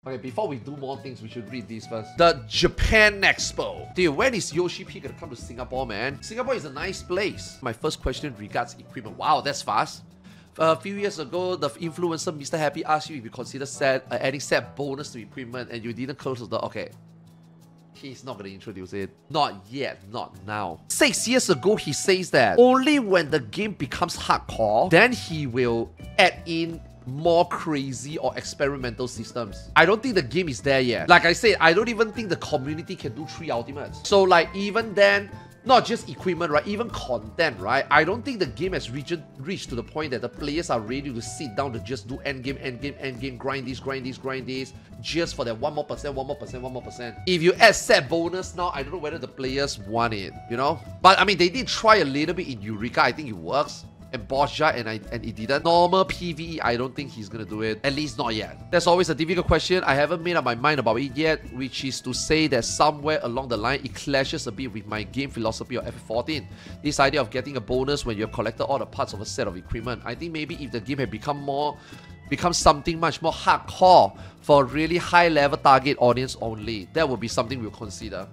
Okay, before we do more things, we should read these first. The Japan Expo. Dude, when is Yoshi P gonna come to Singapore, man? Singapore is a nice place. My first question regards equipment. Wow, that's fast. A few years ago, the influencer Mr. Happy asked you if you consider adding set bonus to equipment and you didn't close the door. Okay. He's not going to introduce it. Not yet, not now. 6 years ago, he says that only when the game becomes hardcore, then he will add in more crazy or experimental systems. I don't think the game is there yet. Like I said, I don't even think the community can do 3 ultimates. So like even then, not just equipment, right? Even content, right? I don't think the game has reached to the point that the players are ready to sit down to just do endgame, grind this, just for that 1 more percent. If you add set bonus now, I don't know whether the players want it, you know? But I mean, they did try a little bit in Eureka. I think it works. And Bossja, and it didn't. Normal PvE, I don't think he's gonna do it. At least not yet. That's always a difficult question. I haven't made up my mind about it yet, which is to say that somewhere along the line, it clashes a bit with my game philosophy of FF14. This idea of getting a bonus when you've collected all the parts of a set of equipment. I think maybe if the game had become something much more hardcore for a really high-level target audience only, that would be something we'll consider.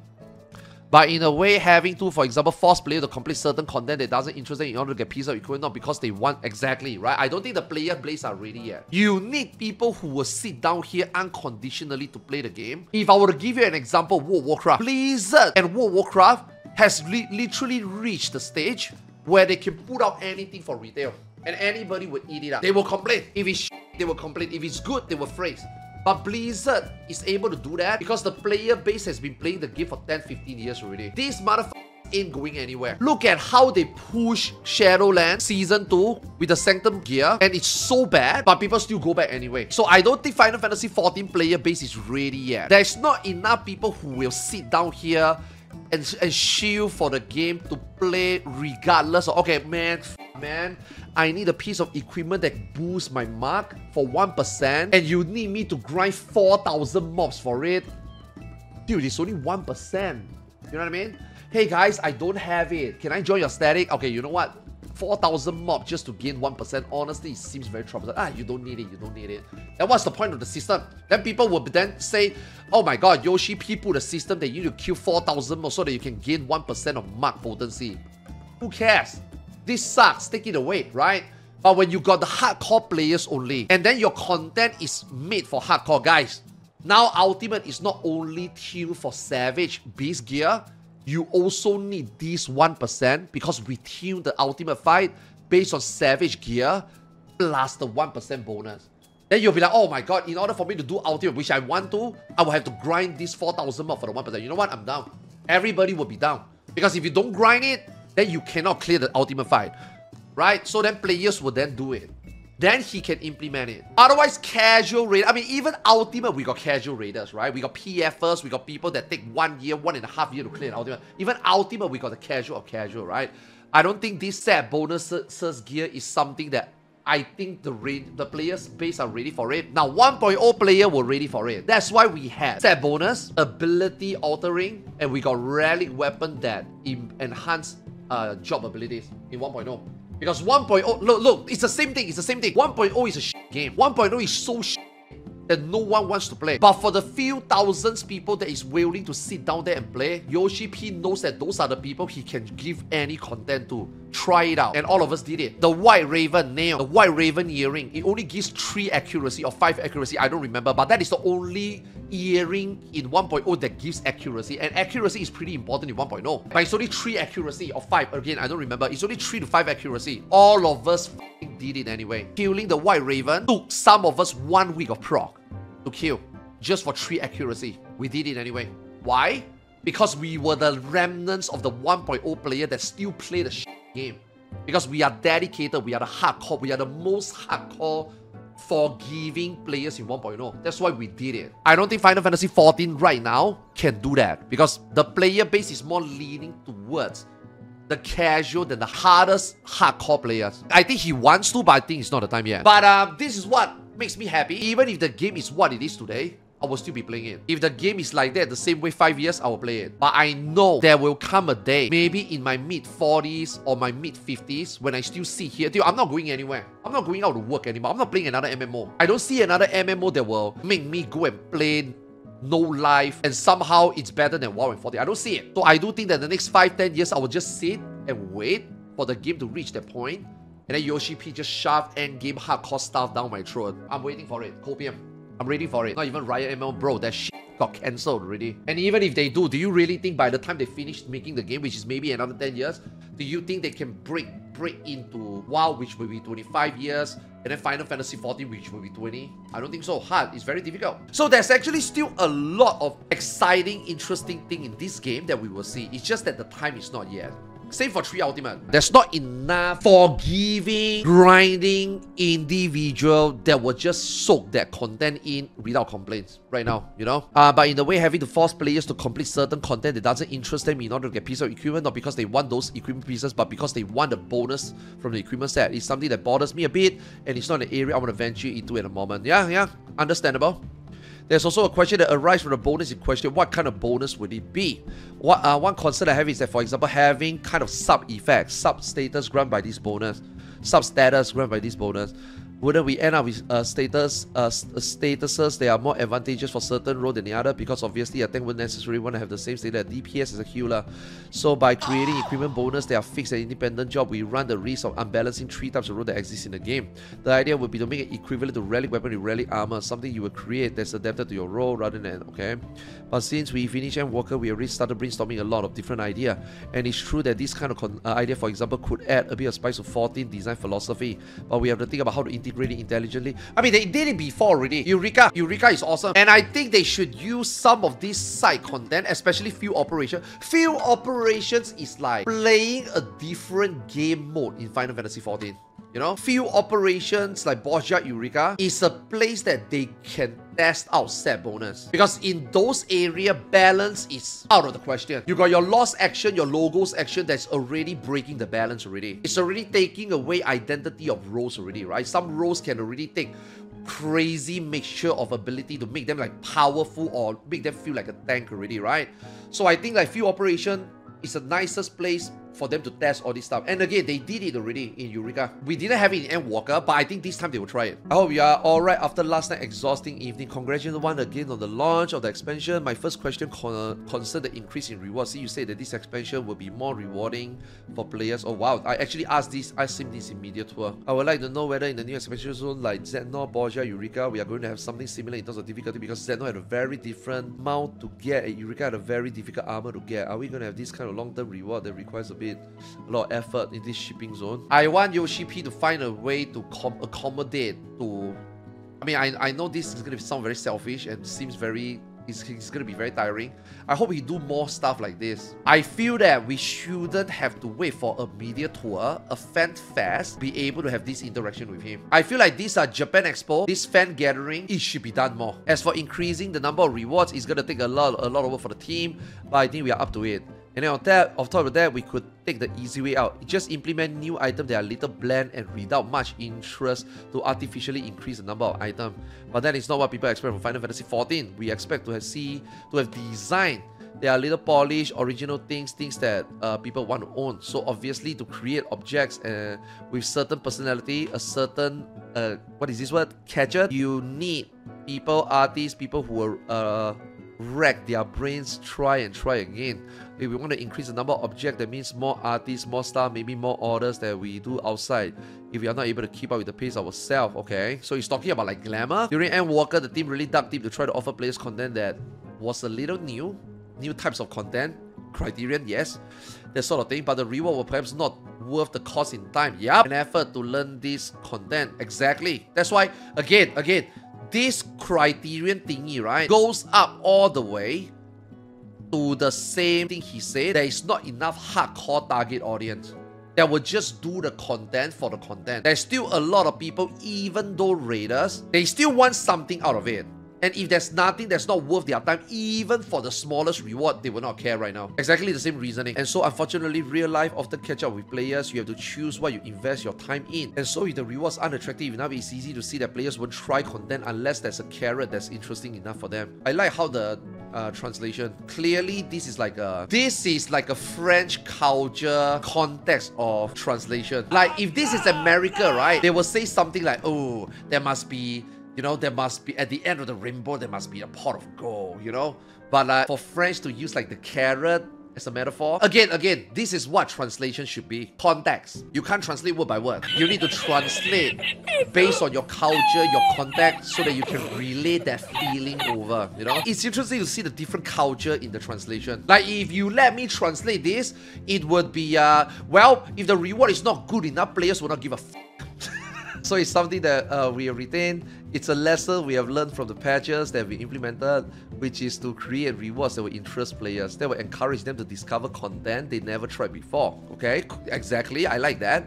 But in a way, having to, for example, force players to complete certain content that doesn't interest them in order to get piece of equipment, not because they want exactly, right? I don't think the player base are ready yet. You need people who will sit down here unconditionally to play the game. If I were to give you an example, World of Warcraft, Blizzard and World of Warcraft has literally reached the stage where they can put out anything for retail. And anybody would eat it up. They will complain. If it's they will complain. If it's good, they will praise. But Blizzard is able to do that because the player base has been playing the game for 10-15 years already. These motherfuckers ain't going anywhere. Look at how they push Shadowlands Season 2 with the Sanctum gear, and it's so bad, but people still go back anyway. So I don't think Final Fantasy XIV player base is ready yet. There's not enough people who will sit down here and shield for the game to play regardless of, okay, man, I need a piece of equipment that boosts my mark for 1%, and you need me to grind 4,000 mobs for it. Dude, it's only 1%. You know what I mean? Hey guys, I don't have it. Can I join your static? Okay, you know what? 4,000 mobs just to gain 1%. Honestly, it seems very troublesome. You don't need it. You don't need it. And what's the point of the system? Then people will then say, oh my god, Yoshi P put a system that you need to kill 4,000 more so that you can gain 1% of mark potency. Who cares? This sucks, take it away, right? But when you got the hardcore players only, and then your content is made for hardcore guys. Now Ultimate is not only tuned for Savage base gear, you also need this 1% because we tuned the Ultimate fight based on Savage gear plus the 1% bonus. Then you'll be like, oh my god, in order for me to do Ultimate, which I want to, I will have to grind this 4,000 more for the 1%. You know what? I'm down. Everybody will be down. Because if you don't grind it, then you cannot clear the ultimate fight, right? So then players will then do it. Then he can implement it. Otherwise, casual raid. I mean, even ultimate, we got casual raiders, right? We got PFers, we got people that take 1 year, 1.5 years to clear an ultimate. Even ultimate, we got the casual of casual, right? I don't think this set bonuses gear is something that I think the players base are ready for it. Now, 1.0 player were ready for it. That's why we had set bonus, ability altering, and we got relic weapon that enhance job abilities in 1.0. Because 1.0, look, it's the same thing, 1.0 is a shit game. 1.0 is so shit that no one wants to play. But for the few thousands people that is willing to sit down there and play, Yoshi P knows that those are the people he can give any content to. Try it out. And all of us did it. The White Raven nail, the White Raven earring, it only gives 3 accuracy or 5 accuracy, I don't remember. But that is the only earring in 1.0 that gives accuracy. And accuracy is pretty important in 1.0. But it's only 3 accuracy or 5. Again, I don't remember. It's only 3 to 5 accuracy. All of us did it anyway. Killing the White Raven took some of us 1 week of proc to kill. Just for 3 accuracy. We did it anyway. Why? Because we were the remnants of the 1.0 player that still play the shit game. Because we are dedicated, we are the hardcore, we are the most hardcore forgiving players in 1.0. That's why we did it. I don't think Final Fantasy XIV right now can do that because the player base is more leaning towards the casual than the hardest hardcore players. I think he wants to, but I think it's not the time yet. But this is what makes me happy. Even if the game is what it is today, I will still be playing it. If the game is like that, the same way 5 years, I will play it. But I know there will come a day, maybe in my mid-40s or my mid-50s, when I still sit here. Dude, I'm not going anywhere. I'm not going out to work anymore. I'm not playing another MMO. I don't see another MMO that will make me go and play no life and somehow it's better than WoW and 40. I don't see it. So I do think that the next 5-10 years, I will just sit and wait for the game to reach that point. And then Yoshi P just shove endgame hardcore stuff down my throat. I'm waiting for it. Copium. I'm ready for it. Not even Riot ML, bro. That shit got cancelled already. And even if they do you really think by the time they finish making the game, which is maybe another 10 years, do you think they can break into WoW, which will be 25 years, and then Final Fantasy 14, which will be 20? I don't think so. Hard. It's very difficult. So there's actually still a lot of exciting, interesting thing in this game that we will see. It's just that the time is not yet. Same for 3 Ultimate. There's not enough forgiving, grinding individual that will just soak that content in without complaints right now, you know? But in the way, having to force players to complete certain content that doesn't interest them in order to get pieces of equipment, not because they want those equipment pieces, but because they want the bonus from the equipment set. It's something that bothers me a bit, and it's not an area I want to venture into at the moment. Yeah, understandable. There's also a question that arises from the bonus in question. What kind of bonus would it be? One concern I have is that, for example, having kind of sub-effects, sub-status granted by this bonus, sub-status granted by this bonus. Wouldn't we end up with statuses that are more advantageous for certain role than the other? Because obviously a tank wouldn't necessarily want to have the same status as DPS as a healer. So by creating equipment bonus that are fixed and independent job, we run the risk of unbalancing 3 types of role that exist in the game. The idea would be to make it equivalent to relic weapon with relic armor, something you will create that's adapted to your role rather than, okay? But since we finished Endwalker, we already started brainstorming a lot of different ideas. And it's true that this kind of idea, for example, could add a bit of spice to 14 design philosophy. But we have to think about how to integrate really intelligently. I mean, they did it before already. Eureka is awesome, and I think they should use some of this side content, especially field operation. Field operations is like playing a different game mode in Final Fantasy 14. You know, field operations like Borgia Eureka is a place that they can test out set bonus, because in those area balance is out of the question. You got your lost action, your logos action that's already breaking the balance already. It's already taking away identity of roles already, right? Some roles can already take crazy mixture of ability to make them like powerful or make them feel like a tank already, right? So I think like field operation is the nicest place for them to test all this stuff. And again, they did it already in Eureka. We didn't have it in Endwalker, but I think this time they will try it. I hope you are alright after last night's exhausting evening. Congratulations once again on the launch of the expansion. My first question concerned the increase in rewards. See, you say that this expansion will be more rewarding for players. Oh wow, I actually asked him this in media tour. I would like to know whether in the new expansion zone like Xenor, Borgia, Eureka, we are going to have something similar in terms of difficulty, because Xenor had a very different mount to get and Eureka had a very difficult armor to get. Are we going to have this kind of long-term reward that requires a lot of effort in this shipping zone? I want Yoshi P to find a way to accommodate to... I mean, I know this is going to sound very selfish and seems very... It's going to be very tiring. I hope he do more stuff like this. I feel that we shouldn't have to wait for a media tour, a fan fest, be able to have this interaction with him. I feel like this Japan Expo, this fan gathering, it should be done more. As for increasing the number of rewards, it's going to take a lot of work for the team, but I think we are up to it. And then on top of that, we could take the easy way out. Just implement new items that are a little bland and without much interest to artificially increase the number of items. But that is not what people expect from Final Fantasy 14. We expect to have design. There are little polished, original things that people want to own. So obviously, to create objects with certain personality, a certain what is this word? Catcher. You need people, artists, people who will rack their brains, try again. If we want to increase the number of objects, that means more artists, more stuff, maybe more orders that we do outside. If we are not able to keep up with the pace ourselves, okay? So he's talking about like glamour. During Endwalker, the team really dug deep to try to offer players content that was a little new types of content, criterion, yes, that sort of thing. But the reward was perhaps not worth the cost in time. Yep, an effort to learn this content. Exactly. That's why, again, this criterion thingy, right, goes up all the way to the same thing he said. There is not enough hardcore target audience that will just do the content for the content. There's still a lot of people, even though raiders, they still want something out of it. And if there's nothing that's not worth their time, even for the smallest reward, they will not care right now. Exactly the same reasoning. And so unfortunately, real life often catch up with players. You have to choose what you invest your time in. And so if the rewards aren't attractive enough, it's easy to see that players won't try content unless there's a carrot that's interesting enough for them. I like how the translation, clearly this is like a French culture context of translation. Like if this is America, right, they will say something like, oh, there must be, you know, there must be, at the end of the rainbow, there must be a pot of gold, you know? But for French to use like the carrot as a metaphor, again, this is what translation should be. Context. You can't translate word by word. You need to translate based on your culture, your context, so that you can relate that feeling over, you know? It's interesting to see the different culture in the translation. Like if you let me translate this, it would be, well, if the reward is not good enough, players will not give a f. So it's something that we have retained. It's a lesson we have learned from the patches that we implemented, which is to create rewards that will interest players, that will encourage them to discover content they never tried before. Okay, exactly, I like that.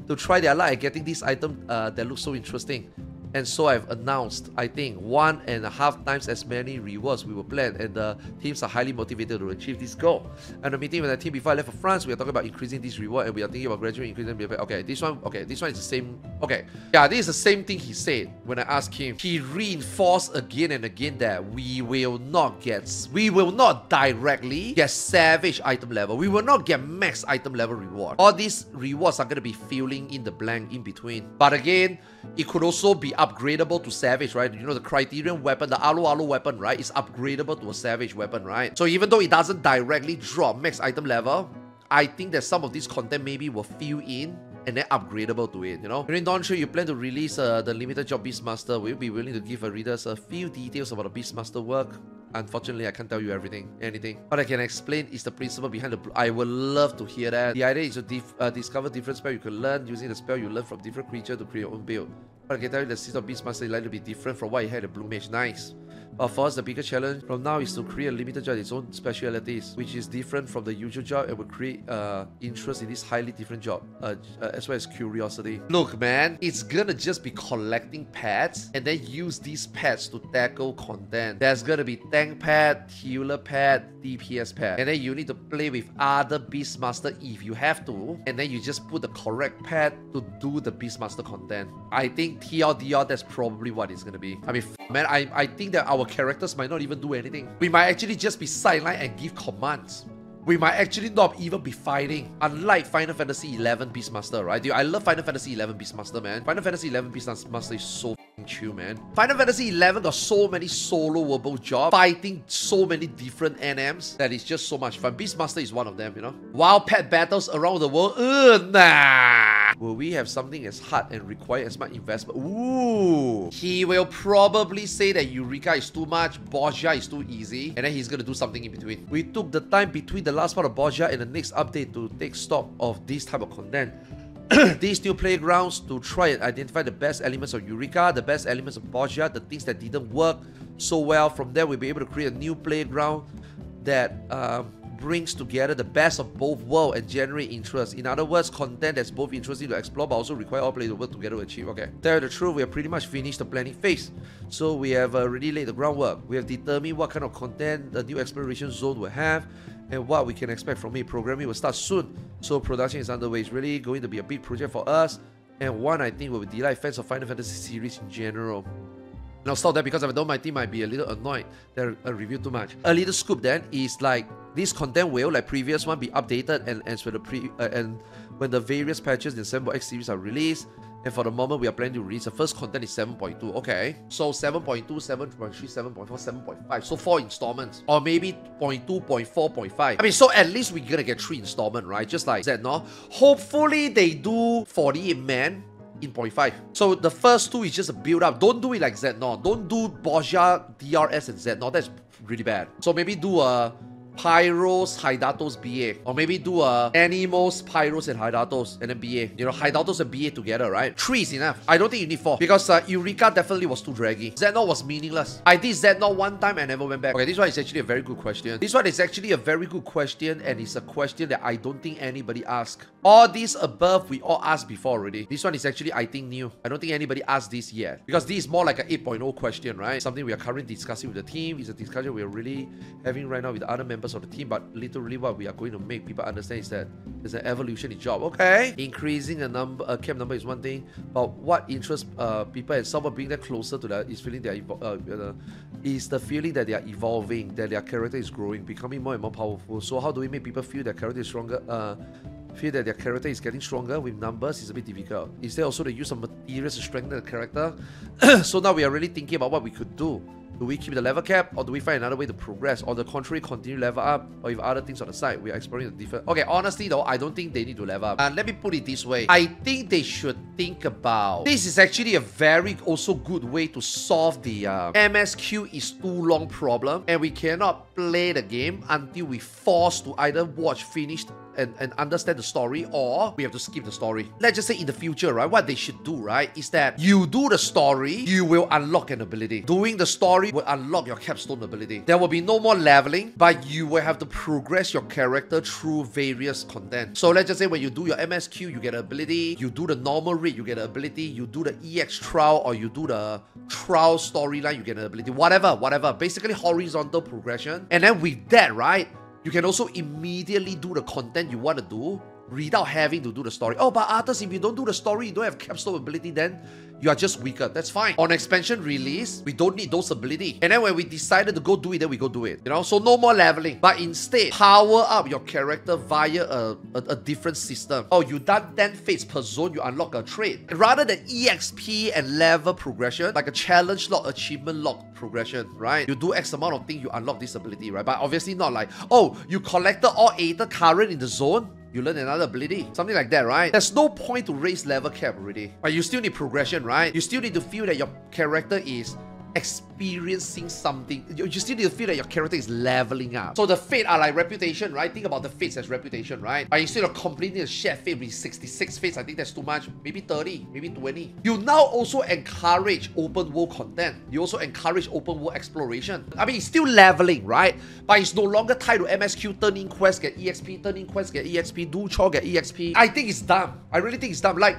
To try their luck at getting this item that looks so interesting. And so I've announced, I think, 1.5 times as many rewards we will plan, and the teams are highly motivated to achieve this goal. And the meeting with the team before I left for France, we are talking about increasing this reward, and we are thinking about gradually increasing them. Okay, this one is the same. Okay, yeah, this is the same thing he said when I asked him. He reinforced again and again that we will not directly get savage item level. We will not get max item level reward. All these rewards are going to be filling in the blank in between. But again, it could also be upgradable to savage, right? You know, the criterion weapon, the Alu weapon, right, is upgradable to a savage weapon, right? So even though it doesn't directly drop max item level, I think that some of this content maybe will fill in and then upgradable to it, you know? During Dawn Trade, you plan to release the limited job Beastmaster. Will you be willing to give our readers a few details about the Beastmaster work? Unfortunately, I can't tell you anything. What I can explain is the principle behind the... I would love to hear that. The idea is to discover different spells you can learn using the spell you learn from different creatures to create your own build. But I can tell you the system of Beastmaster is likely to be different from what you had in Blue Mage. Nice. But for us, the bigger challenge from now is to create a limited job with its own specialities, which is different from the usual job and will create interest in this highly different job, as well as curiosity. Look, man, it's gonna just be collecting pets and then use these pets to tackle content. There's gonna be tank pet, healer pet, DPS pet, and then you need to play with other Beastmaster if you have to, and then you just put the correct pet to do the Beastmaster content. I think TLDR, that's probably what it's gonna be. I mean, man, I think that our characters might not even do anything. We might actually just be sidelined and give commands. We might actually not even be fighting. Unlike Final Fantasy XI Beastmaster, right? Dude, I love Final Fantasy XI Beastmaster, man. Final Fantasy XI Beastmaster is so chill, man. Final Fantasy XI got so many solo-able jobs, fighting so many different NMs that is just so much fun. Beastmaster is one of them, you know? Wild pet battles around the world? Nah. Will we have something as hard and require as much investment? Ooh. He will probably say that Eureka is too much, Borgia is too easy, and then he's gonna do something in between. We took the time between the last part of Borgia and the next update to take stock of this type of content. These new playgrounds to try and identify the best elements of Eureka, the best elements of Borgia, the things that didn't work so well. From there, we'll be able to create a new playground that brings together the best of both worlds and generate interest. In other words, content that's both interesting to explore but also require all players to work together to achieve. Okay, tell you the truth, we have pretty much finished the planning phase. So we have already laid the groundwork. We have determined what kind of content the new exploration zone will have and what we can expect from it. Programming will start soon, so production is underway. It's really going to be a big project for us, and one I think will delight fans of Final Fantasy series in general. And I'll stop there because I know my team might be a little annoyed that I review too much. A little scoop then is like this content will, like previous one, be updated and when the various patches in the FFXIV series are released. And for the moment, we are planning to release the first content is 7.2. Okay, so 7.2, 7.3, 7.4, 7.5. So 4 installments, or maybe 0.2, 0.4, 0.5. I mean, so at least we're gonna get 3 installments, right? Just like that, no? Hopefully they do 48 man in 0.5. So the first 2 is just a build up. Don't do it like Z, no. Don't do Borgia, DRS, and Z, no. That's really bad. So maybe do a Pyros, Hydatos, BA. Or maybe do Animals, Pyros, and Hydatos, and then BA. You know, Hydatos and BA together, right? 3 is enough. I don't think you need 4. Because Eureka definitely was too draggy. Zednor was meaningless. I did Zednor one time and never went back. Okay, this one is actually a very good question. This one is actually a very good question, and it's a question that I don't think anybody asked. All these above, we all asked before already. This one is actually, I think, new. I don't think anybody asked this yet. Because this is more like an 8.0 question, right? Something we are currently discussing with the team. It's a discussion we are really having right now with the other members of the team, but literally what we are going to make people understand is that there's an evolution in job. Okay, increasing a number, camp number is one thing, but what interests people and someone bring them closer to that is feeling they are is the feeling that they are evolving, that their character is growing, becoming more and more powerful. So how do we make people feel their character is stronger? Feel that their character is getting stronger with numbers is a bit difficult. Is there also the use of materials to strengthen the character? So now we are really thinking about what we could do. Do we keep the level cap, or do we find another way to progress? Or the contrary, continue level up, or if other things on the side, we are exploring the different... Okay, honestly though, I don't think they need to level up. And let me put it this way. I think they should think about... This is actually a very also good way to solve the MSQ is too long problem, and we cannot play the game until we force to either watch, finish, and understand the story, or we have to skip the story. Let's just say in the future, right, what they should do, right, is that you do the story, you will unlock an ability. Doing the story will unlock your capstone ability. There will be no more leveling, but you will have to progress your character through various content. So let's just say when you do your MSQ, you get an ability. You do the normal raid, you get an ability. You do the EX trial, or you do the trial storyline, you get an ability. Whatever. Basically horizontal progression. And then with that, right, you can also immediately do the content you want to do without having to do the story. Oh, but Arthars, if you don't do the story, you don't have capstone ability, then you are just weaker. That's fine. On expansion release, we don't need those ability. And then when we decided to go do it, then we go do it. You know, so no more leveling. But instead, power up your character via a different system. Oh, you done 10 fates per zone, you unlock a trait. Rather than EXP and level progression, like a challenge log, achievement log progression, right? You do X amount of things, you unlock this ability, right? But obviously not like, oh, you collected all Aether current in the zone, you learn another ability. Something like that, right? There's no point to raise level cap already. But you still need progression, right? You still need to feel that your character is experiencing something. You still need to feel that your character is leveling up. So the fate are like reputation, right? Think about the fates as reputation, right? But instead of completing a shared fate with 66 fates, I think that's too much. Maybe 30, maybe 20. You now also encourage open world content. You also encourage open world exploration. I mean, it's still leveling, right? But it's no longer tied to MSQ, turn in quest, get EXP, turn in quest, get EXP, do chore, get EXP. I think it's dumb. I really think it's dumb. Like,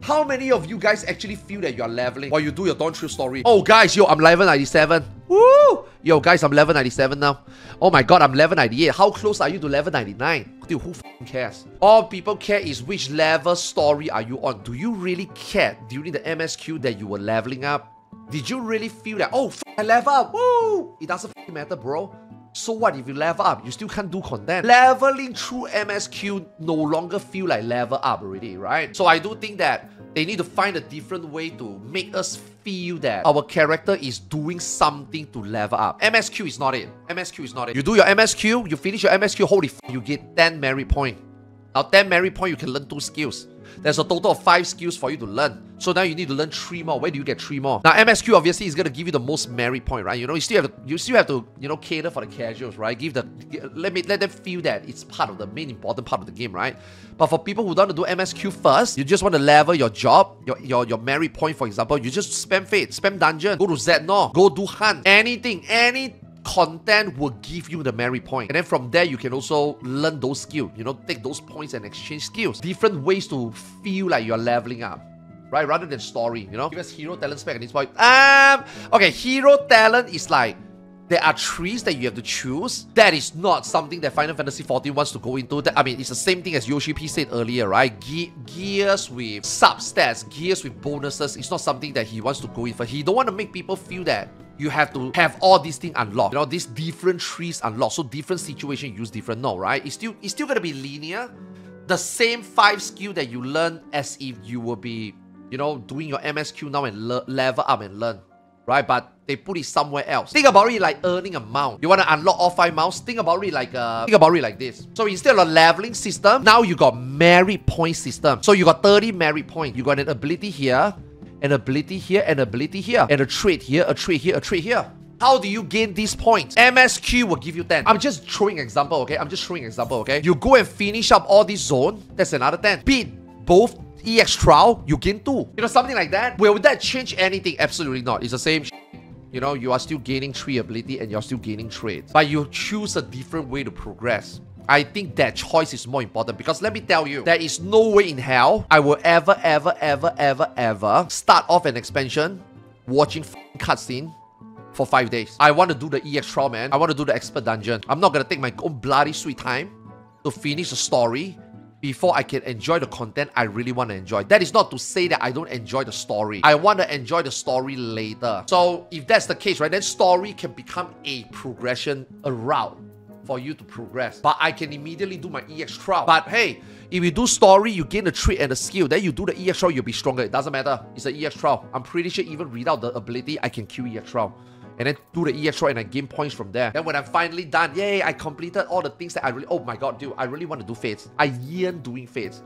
how many of you guys actually feel that you are leveling while you do your Dawn Trail story? Oh, guys, yo, I'm level 97. Woo! Yo, guys, I'm level 97 now. Oh my god, I'm level 98. How close are you to level 99? Dude, who f***ing cares? All people care is which level story are you on. Do you really care during the MSQ that you were leveling up? Did you really feel that, oh, I level up, woo! It doesn't matter, bro. So what if you level up? You still can't do content. Leveling through MSQ no longer feel like level up already, right? So I do think that they need to find a different way to make us feel that our character is doing something to level up. MSQ is not it. MSQ is not it. You do your MSQ, you finish your MSQ, holy f***, you get 10 merit point. Now 10 merit point, you can learn 2 skills. There's a total of 5 skills for you to learn. So now you need to learn 3 more. Where do you get 3 more? Now MSQ obviously is gonna give you the most merit point, right? You know, you still have to you know, cater for the casuals, right? Let them feel that it's part of the main important part of the game, right? But for people who don't want to do MSQ first, you just want to level your job, your merit point, for example, you just spam fate, spam dungeon, go to Zednor, go do hunt, anything, any content will give you the merit point. And then from there, you can also learn those skills. You know, take those points and exchange skills. Different ways to feel like you're leveling up, right? Rather than story, you know? Give us hero talent spec at this point. Okay, hero talent is like, there are trees that you have to choose. That is not something that Final Fantasy XIV wants to go into. I mean, it's the same thing as Yoshi P said earlier, right? Gears with substats, gears with bonuses. It's not something that he wants to go in for. He don't want to make people feel that you have to have all these things unlocked. You know, these different trees unlocked. So different situation use different. No, right? It's still gonna be linear. The same 5 skill that you learn as if you will be, you know, doing your MSQ now and level up and learn. Right? But they put it somewhere else. Think about it like earning a mount. You want to unlock all 5 mounts? Think about it like this. So instead of a leveling system, now you got merit point system. So you got 30 merit point. You got an ability here, an ability here, an ability here, and a trait here, a trait here, a trait here. How do you gain these points? MSQ will give you 10. I'm just throwing example, okay? I'm just throwing example, okay? You go and finish up all this zone, that's another 10. Beat both EX trial, you gain 2. You know, something like that. Will that change anything? Absolutely not. It's the same You know, you are still gaining 3 ability and you're still gaining traits. But you choose a different way to progress. I think that choice is more important because let me tell you, there is no way in hell I will ever start off an expansion watching cutscene for 5 days. I want to do the EX trial, man. I want to do the expert dungeon. I'm not going to take my own bloody sweet time to finish the story before I can enjoy the content I really want to enjoy. That is not to say that I don't enjoy the story. I want to enjoy the story later. So if that's the case, right, then story can become a progression, a route for you to progress. But I can immediately do my EX trial. But hey, if you do story, you gain the trait and the skill. Then you do the EX trial, you'll be stronger. It doesn't matter. It's an EX trial. I'm pretty sure even without the ability, I can kill EX trial. And then do the EX trial and I gain points from there. Then when I'm finally done, yay, I completed all the things that I really... Oh my god, dude, I really want to do Fates. I yearn doing Fates.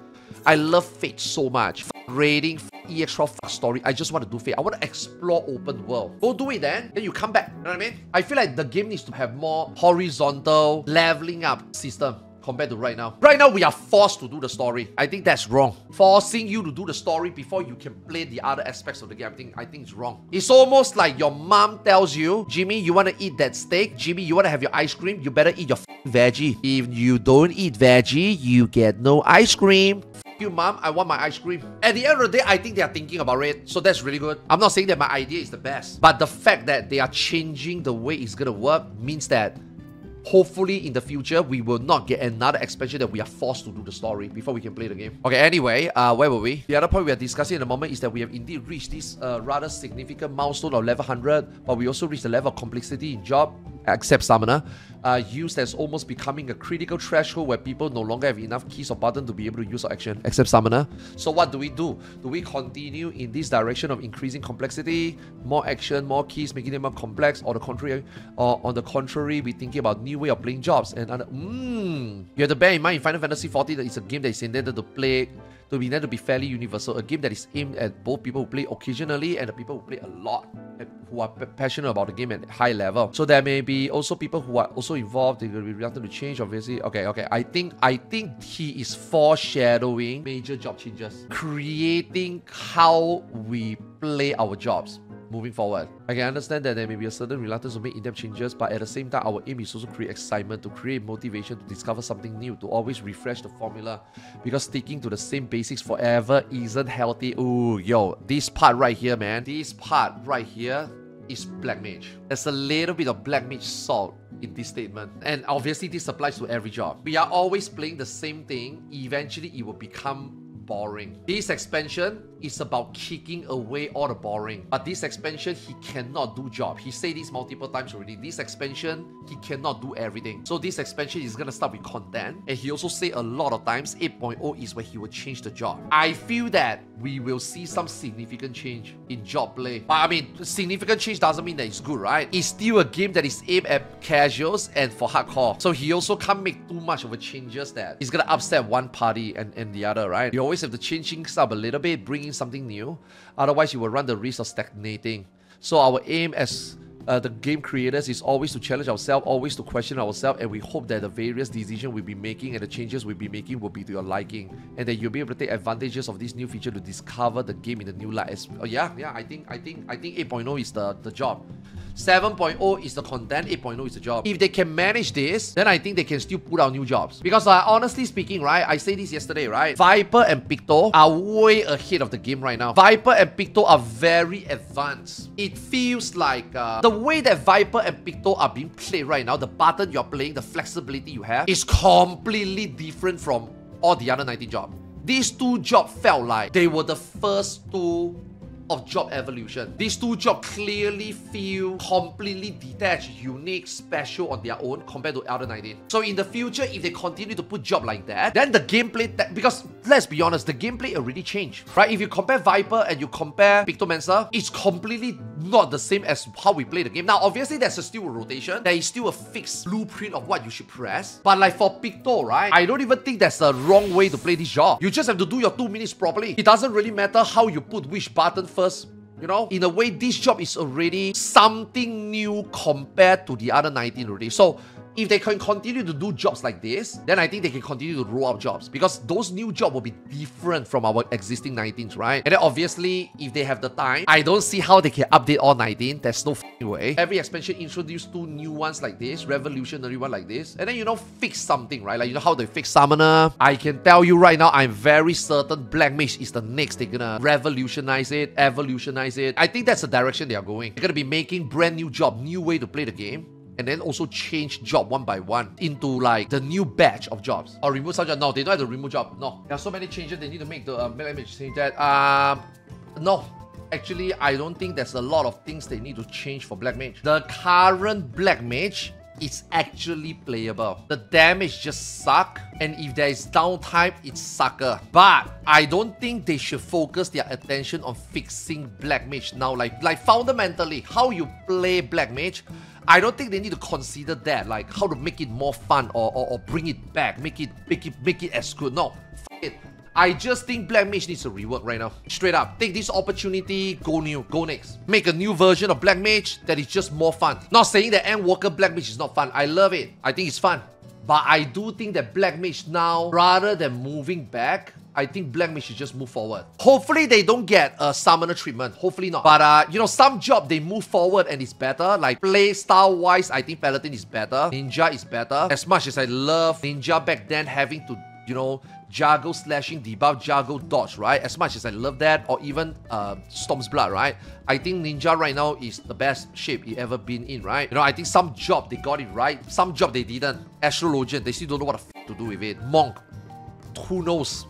I love Fates so much. Raiding, EX trial, story. I just want to do Fate. I want to explore open world. Go do it then you come back. You know what I mean? I feel like the game needs to have more horizontal leveling up system compared to right now. Right now, we are forced to do the story. I think that's wrong. Forcing you to do the story before you can play the other aspects of the game, I think it's wrong. It's almost like your mom tells you, Jimmy, you want to eat that steak? Jimmy, you want to have your ice cream? You better eat your veggie. If you don't eat veggie, you get no ice cream. You, mom, I want my ice cream. At the end of the day, I think they are thinking about it. So that's really good. I'm not saying that my idea is the best. But the fact that they are changing the way it's going to work means that hopefully in the future, we will not get another expansion that we are forced to do the story before we can play the game. Okay, anyway, where were we? The other point we are discussing at the moment is that we have indeed reached this rather significant milestone of level 100, but we also reached the level of complexity in job, except summoner, used as almost becoming a critical threshold where people no longer have enough keys or buttons to be able to use our action, except summoner. So what do? Do we continue in this direction of increasing complexity, more action, more keys, making them more complex, or on the contrary, we thinking about new way of playing jobs and other... You have to bear in mind in Final Fantasy XIV that it's a game that is intended to be fairly universal, a game that is aimed at both people who play occasionally and the people who play a lot and who are passionate about the game at high level. So there may be also people who are also involved. They're going to be reluctant to change, obviously. Okay. I think he is foreshadowing major job changes, creating how we play our jobs moving forward. I can understand that there may be a certain reluctance to make in-depth changes, but at the same time, our aim is also to create excitement, to create motivation, to discover something new, to always refresh the formula, because sticking to the same basics forever isn't healthy. Ooh, yo, this part right here, man, this part right here is black mage. There's a little bit of black mage salt in this statement, and obviously this applies to every job. We are always playing the same thing. Eventually, it will become boring. This expansion is about kicking away all the boring. But this expansion, he cannot do job. He said this multiple times already. This expansion, he cannot do everything. So this expansion is gonna start with content. And he also said a lot of times 8.0 is where he will change the job. I feel that we will see some significant change in job play. But I mean, significant change doesn't mean that it's good, right? It's still a game that is aimed at casuals and for hardcore. So he also can't make too much of a changes that it's gonna upset one party and the other, right? You always have to change things up a little bit, bring in something new. Otherwise, you will run the risk of stagnating. So our aim as the game creators is always to challenge ourselves, always to question ourselves, and we hope that the various decisions we'll be making and the changes we'll be making will be to your liking, and that you'll be able to take advantages of this new feature to discover the game in a new light. I think 8.0 is the job. 7.0 is the content, 8.0 is the job. If they can manage this, then I think they can still put out new jobs. Because honestly speaking, right, I said this yesterday, right? Viper and Picto are way ahead of the game right now. Viper and Picto are very advanced. It feels like the way that Viper and Picto are being played right now, the button you're playing, the flexibility you have, is completely different from all the other 19 jobs. These two jobs felt like they were the first two of job evolution. These two jobs clearly feel completely detached, unique, special on their own compared to other 19. So in the future, if they continue to put job like that, then the gameplay, because let's be honest, the gameplay already changed, right? If you compare Viper and you compare Pictomancer, it's completely not the same as how we play the game. Now, obviously, there's still a rotation. There is still a fixed blueprint of what you should press. But like for Picto, right? I don't even think that's a wrong way to play this job. You just have to do your 2 minutes properly. It doesn't really matter how you put which button first You know, in a way, this job is already something new compared to the other 19 already. So if they can continue to do jobs like this, then I think they can continue to roll out jobs, because those new jobs will be different from our existing 19s, right? And then obviously, if they have the time, I don't see how they can update all 19. There's no way. Every expansion introduced 2 new ones like this, revolutionary one like this, and then, you know, fix something, right? Like, you know how they fix Summoner? I can tell you right now, I'm very certain Black Mage is the next. They're gonna revolutionize it, evolutionize it. I think that's the direction they are going. They're gonna be making brand new job, new way to play the game, and then also change job one by one into like the new batch of jobs. Or remove some job. No, they don't have to remove job. No. There are so many changes they need to make the Black Mage change that. No. Actually, I don't think there's a lot of things they need to change for Black Mage. The current Black Mage is actually playable. The damage just suck, and if there is downtime, it's sucker. But I don't think they should focus their attention on fixing Black Mage now. Like fundamentally, how you play Black Mage, I don't think they need to consider that, like how to make it more fun or bring it back, make it as good. No, f it. I just think Black Mage needs a rework right now. Straight up, take this opportunity, go new, go next. Make a new version of Black Mage that is just more fun. Not saying that Endwalker Black Mage is not fun. I love it. I think it's fun. But I do think that Black Mage now, rather than moving back, I think Black Mage should just move forward. Hopefully they don't get a summoner treatment. Hopefully not. But you know, some job they move forward and it's better. Like play style wise, I think Paladin is better. Ninja is better. As much as I love Ninja back then having to, you know, juggle slashing, debuff, juggle, dodge, right? As much as I love that, or even Storm's Blood, right? I think Ninja right now is the best shape it ever been in, right? You know, I think some job they got it right, some job they didn't. Astrologian, they still don't know what the f to do with it. Monk, who knows?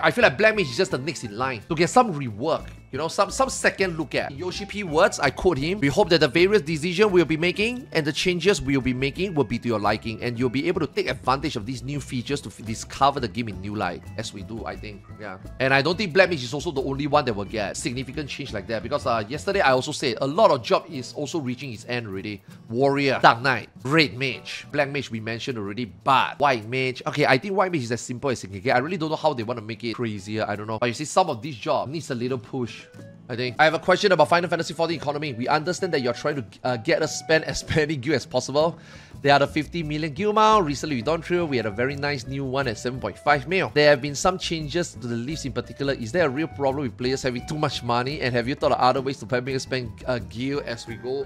I feel like Black Mage is just the next in line to get some rework. You know, some second look at. In Yoshi P words, I quote him, "We hope that the various decisions we'll be making and the changes we'll be making will be to your liking, and you'll be able to take advantage of these new features to discover the game in new light," as we do, I think. Yeah. And I don't think Black Mage is also the only one that will get significant change like that, because yesterday I also said a lot of job is also reaching its end already. Warrior, Dark Knight, Red Mage, Black Mage we mentioned already, but White Mage. Okay, I think White Mage is as simple as it can get. I really don't know how they want to make it crazier. I don't know. But you see, some of these jobs needs a little push, I think. I have a question about Final Fantasy XIV economy. We understand that you're trying to get us spend as many gil as possible. There are the 50 million gil mile. Recently with Dawn Trio, we had a very nice new one at 7.5 mil. There have been some changes to the list in particular. Is there a real problem with players having too much money? And have you thought of other ways to make us spend gil as we go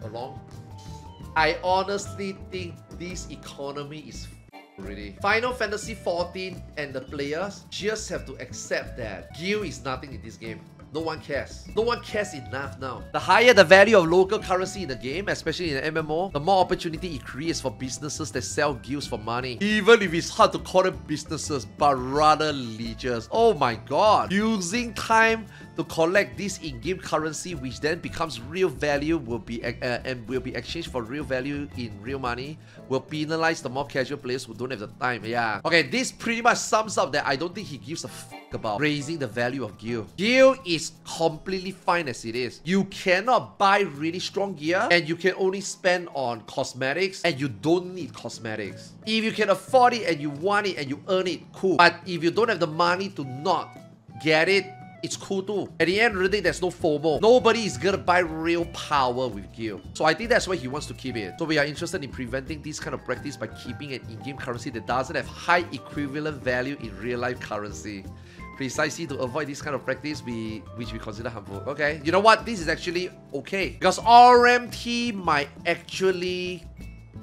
along? I honestly think this economy is really. Final Fantasy XIV and the players just have to accept that gil is nothing in this game. No one cares. No one cares enough now. The higher the value of local currency in the game, especially in an MMO, the more opportunity it creates for businesses that sell gills for money. Even if it's hard to call them businesses, but rather leeches. Oh my god. Using time to collect this in-game currency, which then becomes real value, will be exchanged for real value in real money, will penalize the more casual players who don't have the time. Yeah. Okay, this pretty much sums up that I don't think he gives a f about raising the value of gil. Gil is completely fine as it is. You cannot buy really strong gear, and you can only spend on cosmetics, and you don't need cosmetics. If you can afford it and you want it and you earn it, cool. But if you don't have the money to not get it, it's cool too. At the end of the day, there's no FOMO. Nobody is gonna buy real power with gil. So I think that's why he wants to keep it. So we are interested in preventing this kind of practice by keeping an in-game currency that doesn't have high equivalent value in real-life currency. Precisely to avoid this kind of practice, which we consider harmful. Okay, you know what? This is actually okay. Because RMT might actually...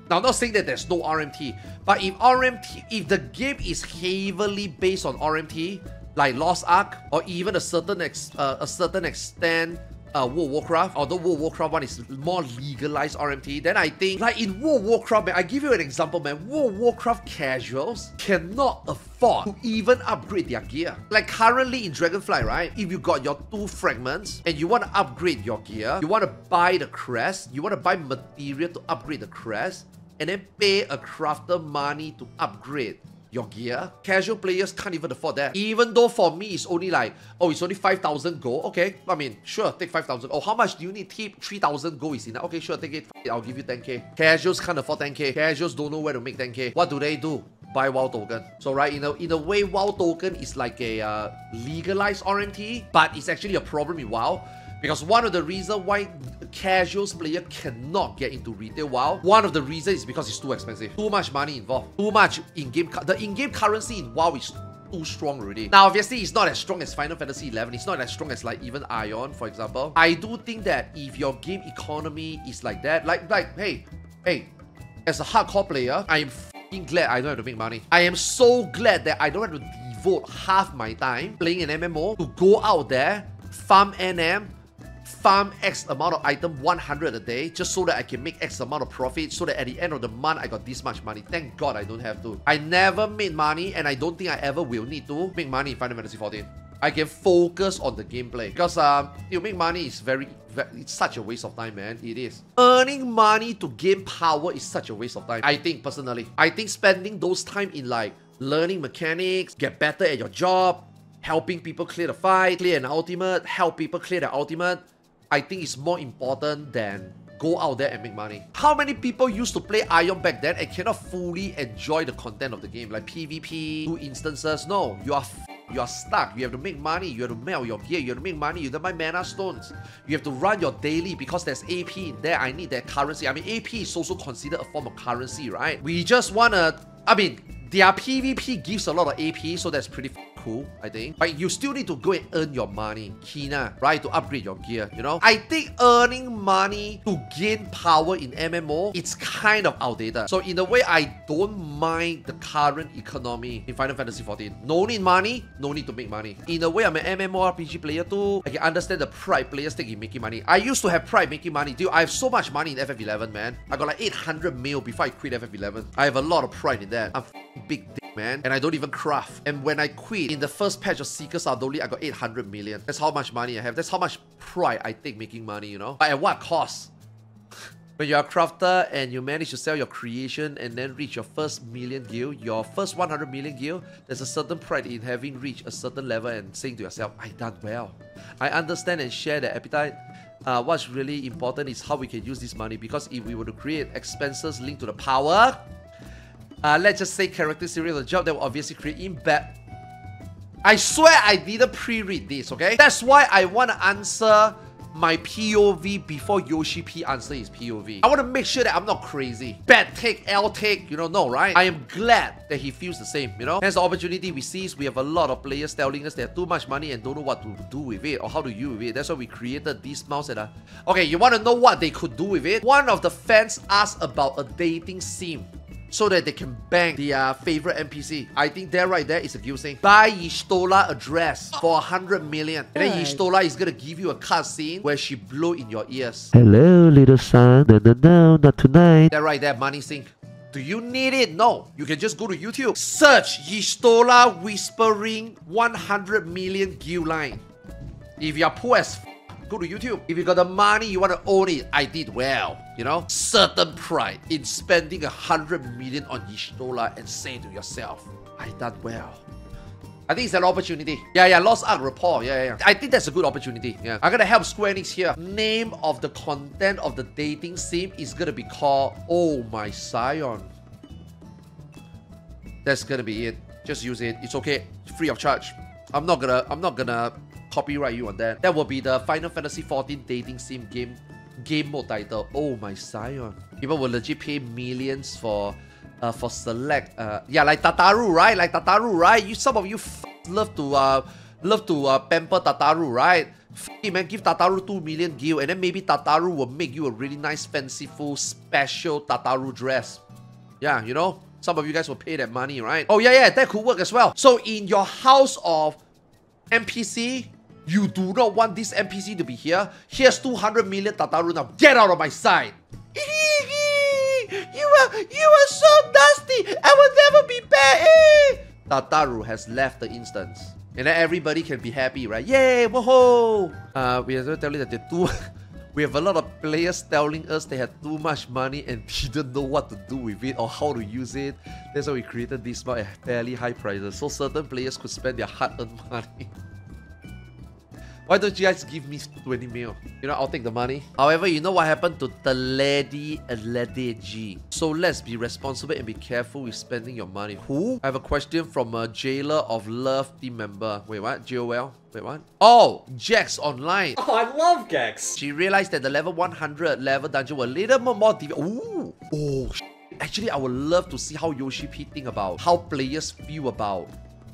Now, I'm not saying that there's no RMT, but if the game is heavily based on RMT, like Lost Ark, or even a certain extent World of Warcraft, although World of Warcraft one is more legalized RMT, then I think, like in World of Warcraft, man, I give you an example, man. World of Warcraft casuals cannot afford to even upgrade their gear. Like currently in Dragonflight, right? If you got your 2 fragments and you want to upgrade your gear, you want to buy the crest, you want to buy material to upgrade the crest, and then pay a crafter money to upgrade your gear. Casual players can't even afford that. Even though for me, it's only like, oh, it's only 5,000 gold. Okay, I mean, sure, take 5,000. Oh, how much do you need? Tip 3,000 gold is enough. Okay, sure, take it. I'll give you 10k. Casuals can't afford 10k. Casuals don't know where to make 10k. What do? Buy WoW token. So right, in a way, WoW token is like a legalized RMT, but it's actually a problem in WoW. Because one of the reasons why casuals player cannot get into retail WoW, one of the reasons is because it's too expensive. Too much money involved. Too much in-game. The in-game currency in WoW is too strong already. Now, obviously, it's not as strong as Final Fantasy XI. It's not as strong as like even Ion, for example. I do think that if your game economy is like that, like hey, as a hardcore player, I am f***ing glad I don't have to make money. I am so glad that I don't have to devote half my time playing an MMO to go out there, farm NM, farm X amount of item 100 a day just so that I can make X amount of profit so that at the end of the month I got this much money. Thank God I don't have to. I never made money and I don't think I ever will need to make money in Final Fantasy XIV. I can focus on the gameplay because you make money is it's such a waste of time, man. It is. Earning money to gain power is such a waste of time. I think personally. I think spending those time in like learning mechanics, get better at your job, helping people clear the fight, clear an ultimate, help people clear the ultimate, I think it's more important than go out there and make money. How many people used to play Ion back then and cannot fully enjoy the content of the game? Like PvP, 2 instances. No, you are stuck. You have to make money. You have to melt your gear. You have to make money. You have to buy mana stones. You have to run your daily because there's AP in there. I need that currency. I mean, AP is also considered a form of currency, right? We just wanna... I mean, their PvP gives a lot of AP, so that's pretty cool, I think. But you still need to go and earn your money, Kina, right? To upgrade your gear, you know? I think earning money to gain power in MMO, it's kind of outdated. So in a way, I don't mind the current economy in Final Fantasy XIV. No need money, no need to make money. In a way, I'm an MMORPG player too. I can understand the pride players take in making money. I used to have pride making money. Dude, I have so much money in FF11, man. I got like 800 mil before I quit FF11. I have a lot of pride in that. I'm big dick, man. And I don't even craft. And when I quit, in the first patch of Seekers Ardoli, I got 800 million. That's how much money I have. That's how much pride I take making money, you know? But at what cost? When you're a crafter and you manage to sell your creation and then reach your first million guild, your first 100 million guild, there's a certain pride in having reached a certain level and saying to yourself, I done well. I understand and share the appetite. What's really important is how we can use this money, because if we were to create expenses linked to the power, let's just say character serial the job, that will obviously create impact. I swear I didn't pre-read this, okay? That's why I want to answer my POV before Yoshi P answer his POV. I want to make sure that I'm not crazy. Bad take, L take, you know, no, right? I am glad that he feels the same, you know? Hence the opportunity we see is we have a lot of players telling us they have too much money and don't know what to do with it or how to use it. That's why we created this mouse and okay, you want to know what they could do with it? One of the fans asked about a dating sim so that they can bang their favorite NPC. I think that right there is a guild saying, buy Y'shtola a dress for 100 million. And then Y'shtola is gonna give you a cutscene where she blow in your ears. Hello, little son. No, not tonight. That right there, money sink. Do you need it? No. You can just go to YouTube. Search Y'shtola whispering 100 million guild line. If you're poor as go to YouTube. If you got the money, you want to own it. I did well, you know? Certain pride in spending 100 million on Y'shtola and saying to yourself, I done well. I think it's an opportunity. Yeah, Lost Ark rapport. Yeah. I think that's a good opportunity. Yeah. I'm gonna help Square Enix here. Name of the content of the dating sim is gonna be called Oh My Scion. That's gonna be it. Just use it. It's okay. Free of charge. I'm not gonna copyright you on that. That will be the Final Fantasy XIV dating sim game mode title. Oh My Scion. People will legit pay millions for select yeah, like Tataru, right? Like Tataru, right? Some of you love to pamper Tataru, right? Man, give Tataru 2 million gil and then maybe Tataru will make you a really nice fanciful special Tataru dress. Yeah, you know? Some of you guys will pay that money, right? Oh yeah, that could work as well. So in your house of NPC, you do not want this NPC to be here. Here's 200 million Tataru now. Get out of my sight. You are so dusty. I will never be back. Tataru has left the instance. And then everybody can be happy, right? Yay, woohoo! We are telling that we have a lot of players telling us they had too much money and didn't know what to do with it or how to use it. That's why we created this at fairly high prices, so certain players could spend their hard-earned money. Why don't you guys give me 20 mil? You know, I'll take the money. However, you know what happened to the lady G. So let's be responsible and be careful with spending your money. Who? I have a question from a Jailer of Love team member. Wait, what? JOL? Wait, what? Oh, Jax Online. Oh, I love Gex. She realized that the level 100 level dungeon were a little more difficult. Ooh. Oh, actually, I would love to see how Yoshi P think about how players feel about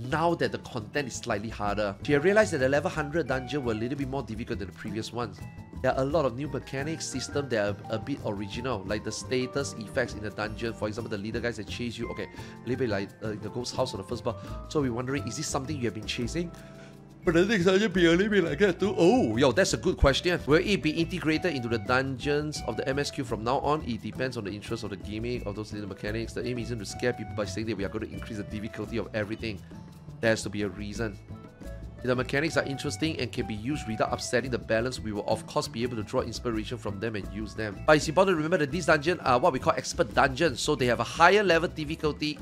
now that the content is slightly harder. She realized that the level 100 dungeon were a little bit more difficult than the previous ones. There are a lot of new mechanics, systems that are a bit original, like the status effects in the dungeon. For example, the leader guys that chase you. Okay, a little bit like in the ghost house or the first boss. So we're wondering, is this something you have been chasing? But the next dungeon be a little bit like that too. Oh, yo, that's a good question. Will it be integrated into the dungeons of the MSQ from now on? It depends on the interest of the gimmick of those little mechanics. The aim isn't to scare people by saying that we are going to increase the difficulty of everything. There has to be a reason. If the mechanics are interesting and can be used without upsetting the balance, we will of course be able to draw inspiration from them and use them. But it's important to remember that these dungeons are what we call expert dungeons, so they have a higher level difficulty.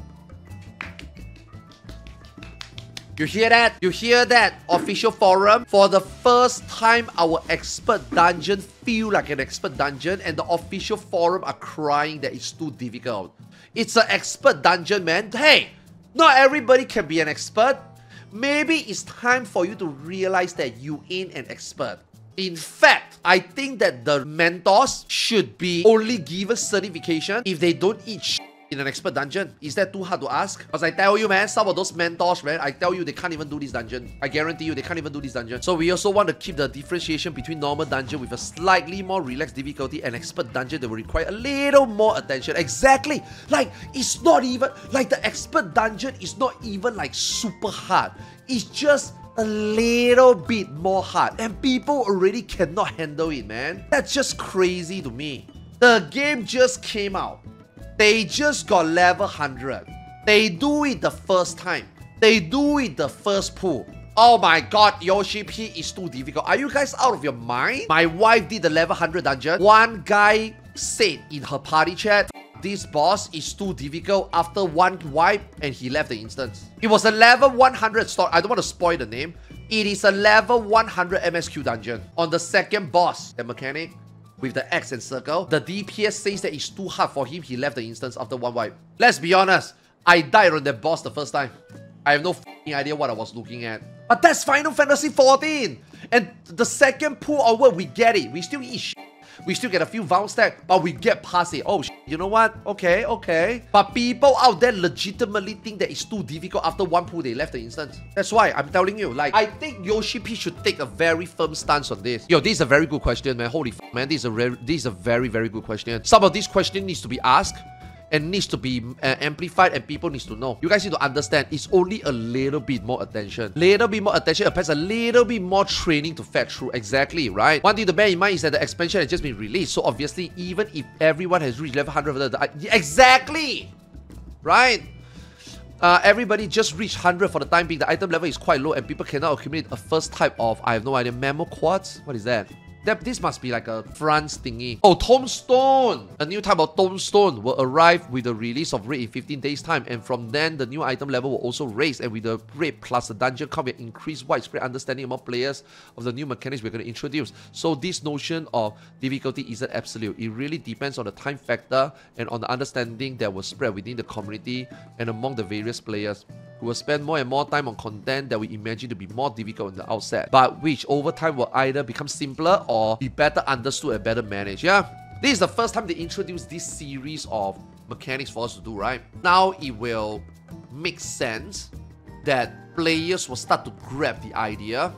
You hear that? You hear that? Official forum? For the first time, our expert dungeon feel like an expert dungeon, and the official forum are crying that it's too difficult. It's an expert dungeon, man. Hey! Not everybody can be an expert. Maybe it's time for you to realize that you ain't an expert. In fact, I think that the mentors should be only given certification if they don't eat shit in an expert dungeon. Is that too hard to ask? Because I tell you, man, some of those mentors, man, I tell you, they can't even do this dungeon. I guarantee you, they can't even do this dungeon. So we also want to keep the differentiation between normal dungeon with a slightly more relaxed difficulty and expert dungeon that will require a little more attention. Exactly. Like, it's not even, like the expert dungeon is not even like super hard. It's just a little bit more hard. And people already cannot handle it, man. That's just crazy to me. The game just came out. They just got level 100. They do it the first time. They do it the first pull. Oh my god, Yoshi P is too difficult. Are you guys out of your mind? My wife did the level 100 dungeon. One guy said in her party chat, this boss is too difficult after one wipe and he left the instance. It was a level 100 story. I don't want to spoil the name. It is a level 100 MSQ dungeon. On the second boss, the mechanic, with the X and circle, the DPS says that it's too hard for him. He left the instance after one wipe. Let's be honest, I died on that boss the first time. I have no f***ing idea what I was looking at. But that's Final Fantasy XIV! And the second pull onward, we get it. We still eat shit. We still get a few vow stack, but we get past it. Oh, you know what? Okay, okay. But people out there legitimately think that it's too difficult after one pull they left the instance. That's why I'm telling you, like, I think Yoshi P should take a very firm stance on this. Yo, this is a very good question, man. Holy f***, man. This is a very, very good question. Some of these questions needs to be asked and needs to be amplified, and people needs to know. You guys need to understand, it's only a little bit more attention. Little bit more attention applies a little bit more training to fetch through. Exactly, right? One thing to bear in mind is that the expansion has just been released. So obviously, even if everyone has reached level 100, exactly! Right? Everybody just reached 100 for the time being. The item level is quite low and people cannot accumulate a first type of, I have no idea, Memo Quartz? What is that? This must be like a France thingy. Oh, Tombstone! A new type of Tombstone will arrive with the release of Raid in 15 days time, and from then the new item level will also raise, and with the Raid plus the dungeon count will increase widespread understanding among players of the new mechanics we're going to introduce. So this notion of difficulty isn't absolute. It really depends on the time factor and on the understanding that will spread within the community and among the various players, who will spend more and more time on content that we imagine to be more difficult in the outset, but which over time will either become simpler or be better understood and better managed. Yeah, this is the first time they introduced this series of mechanics for us to do, right? Now it will make sense that players will start to grab the idea.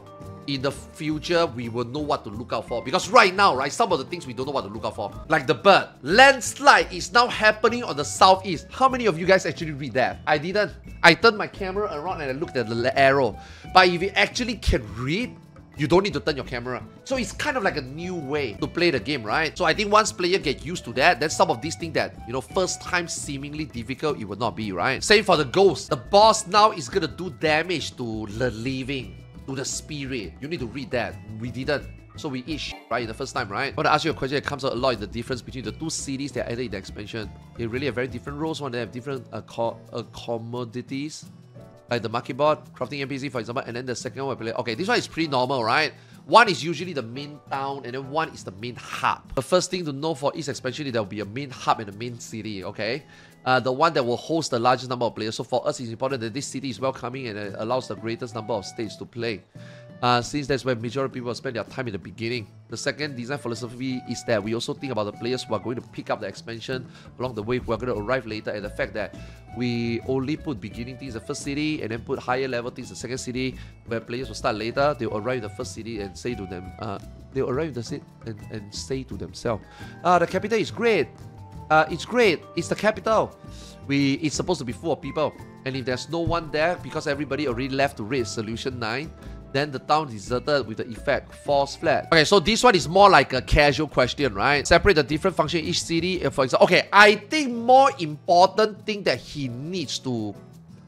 In the future, we will know what to look out for. Because right now, right, some of the things we don't know what to look out for. Like the bird. Landslide is now happening on the southeast. How many of you guys actually read that? I didn't. I turned my camera around and I looked at the arrow. But if you actually can read, you don't need to turn your camera. So it's kind of like a new way to play the game, right? So I think once players get used to that, then some of these things that, you know, first time seemingly difficult, it will not be, right? Same for the ghost. The boss now is gonna do damage to the living, to the spirit. You need to read that. We didn't. So we eat shit, right, in the first time, right? I want to ask you a question that comes out a lot in the difference between the two cities that are added in the expansion. They really have very different roles. One, they have different commodities, like the market board, crafting NPC, for example, and then the second one, okay, this one is pretty normal, right? One is usually the main town, and then one is the main hub. The first thing to know for each expansion is there will be a main hub and a main city, okay? The one that will host the largest number of players. So for us, it's important that this city is welcoming and it allows the greatest number of states to play. Since that's where majority of people spend their time in the beginning. The second design philosophy is that we also think about the players who are going to pick up the expansion along the way, who are going to arrive later, and the fact that we only put beginning things in the first city and then put higher level things in the second city, where players will start later. They'll arrive in the first city and say to them, they'll arrive in the city and say to themselves, the capital is great. It's great. It's the capital. It's supposed to be full of people, and if there's no one there because everybody already left to raid Solution 9, then the town is deserted with the effect falls flat. Okay, so this one is more like a casual question, right? Separate the different function in each city. For example, okay, I think more important thing that he needs to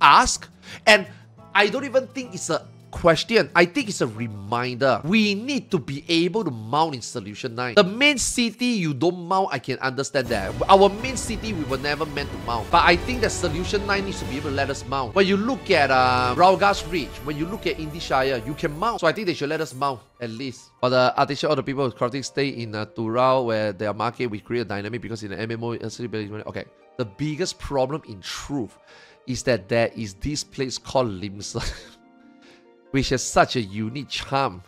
ask, and I don't even think it's a question. I think it's a reminder. We need to be able to mount in Solution 9. The main city you don't mount, I can understand that. Our main city we were never meant to mount. But I think that Solution 9 needs to be able to let us mount. When you look at Raugas Ridge, when you look at Indishire, you can mount. So I think they should let us mount at least. But the artisan or the people who crafting stay in Turao where their market we create a dynamic because in the MMO, okay. The biggest problem in truth is that there is this place called Limsa. Which has such a unique charm,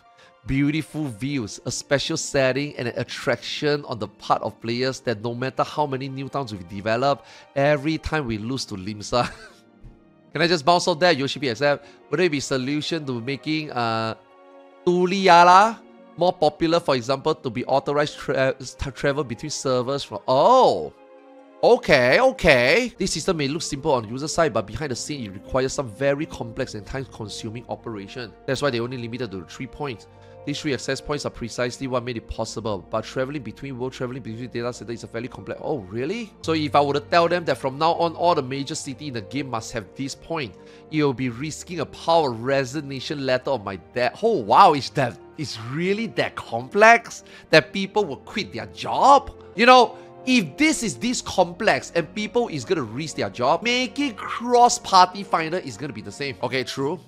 beautiful views, a special setting, and an attraction on the part of players that no matter how many new towns we develop, every time we lose to Limsa. Can I just bounce off that, youMadsin? Would it be a solution to making Tuliala more popular, for example, to be authorized travel between servers from... Oh! Okay. This system may look simple on the user side, but behind the scene, it requires some very complex and time-consuming operation. That's why they only limited to 3 points. These 3 access points are precisely what made it possible, but traveling between data centers is a fairly complex... Oh, really? So if I were to tell them that from now on, all the major cities in the game must have this point, it will be risking a power resignation letter of my dad. Oh, wow, it's really that complex that people will quit their job? You know, if this is this complex and people is going to risk their job, making cross-party finder is going to be the same. Okay, true.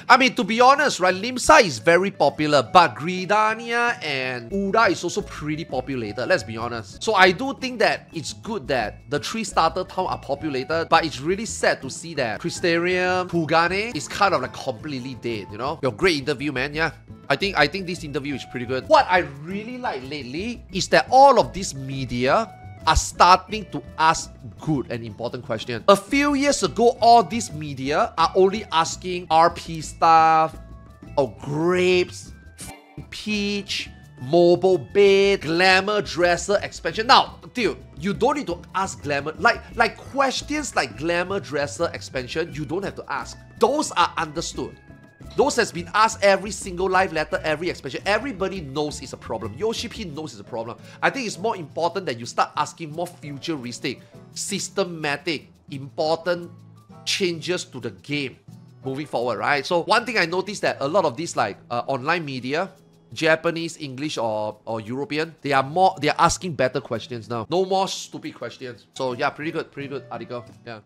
I mean, to be honest, right, Limsa is very popular, but Gridania and Uda is also pretty populated, let's be honest. So I do think that it's good that the 3 starter towns are populated, but it's really sad to see that Crystarium, Pugane is kind of like completely dead, you know? Your great interview, man, yeah. I think this interview is pretty good. What I really like lately is that all of this media are starting to ask good and important questions. A few years ago, all these media are only asking RP stuff, or grapes, peach, mobile bed, glamour dresser expansion. Now, dude, you don't need to ask glamour, like questions like glamour dresser expansion, you don't have to ask. Those are understood. Those has been asked every single live letter, every expansion. Everybody knows it's a problem. YoshiP knows it's a problem. I think it's more important that you start asking more futuristic, systematic, important changes to the game moving forward, right? So one thing I noticed that a lot of these like online media, Japanese, English, or European, they are asking better questions now. No more stupid questions. So yeah, pretty good article. Yeah.